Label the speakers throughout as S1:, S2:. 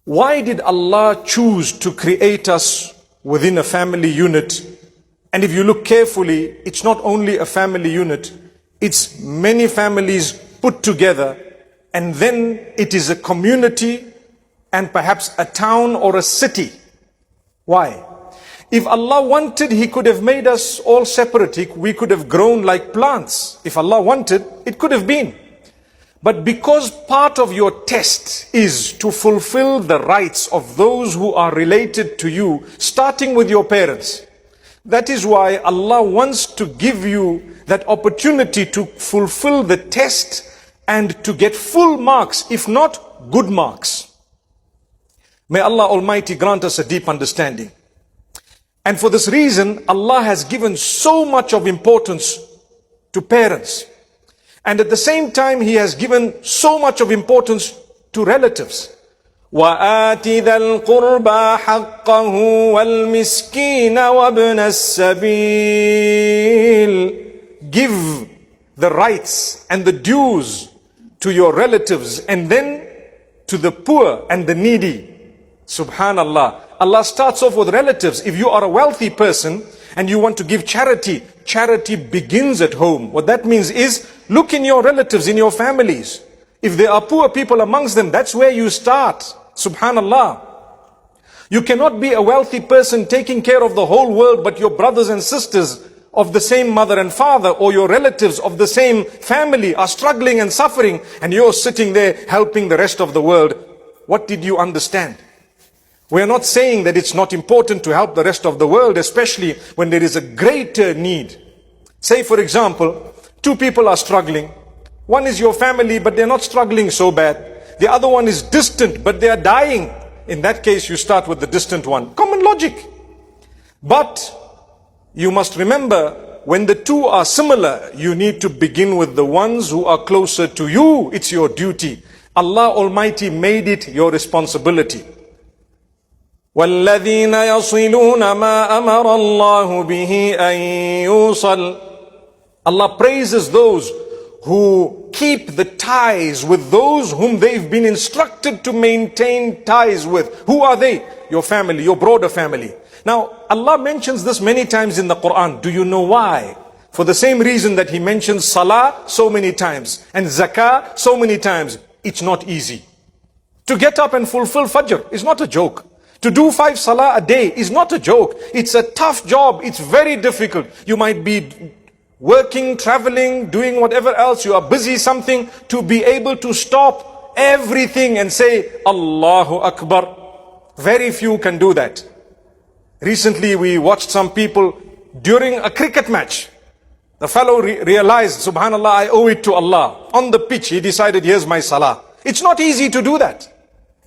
S1: Why did Allah choose to create us within a family unit? And if you look carefully, it's not only a family unit, it's many families put together, and then it is a community and perhaps a town or a city. Why? If Allah wanted, He could have made us all separate. We could have grown like plants. If Allah wanted, it could have been. But because part of your test is to fulfill the rights of those who are related to you, starting with your parents, that is why Allah wants to give you that opportunity to fulfill the test and to get full marks, if not good marks. May Allah Almighty grant us a deep understanding. And for this reason, Allah has given so much of importance to parents. And at the same time, He has given so much of importance to relatives. وَآتِ ذَا الْقُرْبَى حَقَّهُ وَالْمِسْكِينَ وَابْنَ السَّبِيلِ. Give the rights and the dues to your relatives, and then to the poor and the needy. Subhanallah. Allah starts off with relatives. If you are a wealthy person and you want to give charity, charity begins at home. What that means is, look in your relatives, in your families. If there are poor people amongst them, that's where you start. Subhanallah. You cannot be a wealthy person taking care of the whole world, but your brothers and sisters of the same mother and father, or your relatives of the same family are struggling and suffering, and you're sitting there helping the rest of the world. What did you understand? We are not saying that it's not important to help the rest of the world, especially when there is a greater need. Say, for example, two people are struggling. One is your family, but they're not struggling so bad. The other one is distant, but they are dying. In that case, you start with the distant one. Common logic. But you must remember, when the two are similar, you need to begin with the ones who are closer to you. It's your duty. Allah Almighty made it your responsibility. وَالَّذِينَ يَصِلُونَ مَا أَمَرَ اللَّهُ بِهِ أَن يُوصَلْ. Allah praises those who keep the ties with those whom they've been instructed to maintain ties with. Who are they? Your family, your broader family. Now, Allah mentions this many times in the Quran. Do you know why? For the same reason that He mentions Salah so many times and Zakah so many times. It's not easy. To get up and fulfill Fajr is not a joke. To do 5 Salah a day is not a joke. It's a tough job. It's very difficult. You might be working, traveling, doing whatever else. You are busy something. To be able to stop everything and say, Allahu Akbar. Very few can do that. Recently we watched some people during a cricket match. The fellow realized, subhanallah, I owe it to Allah. On the pitch, he decided, here's my salah. It's not easy to do that.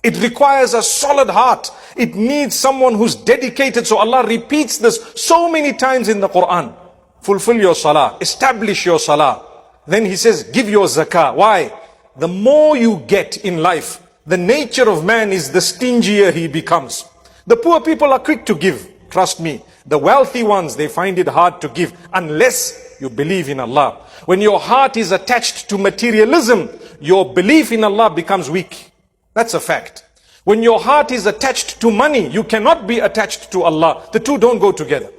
S1: It requires a solid heart. It needs someone who's dedicated. So Allah repeats this so many times in the Quran. Fulfill your salah. Establish your salah. Then He says, give your zakah. Why? The more you get in life, the nature of man is the stingier he becomes. The poor people are quick to give. Trust me. The wealthy ones, they find it hard to give unless you believe in Allah. When your heart is attached to materialism, your belief in Allah becomes weak. That's a fact. When your heart is attached to money, you cannot be attached to Allah. The two don't go together.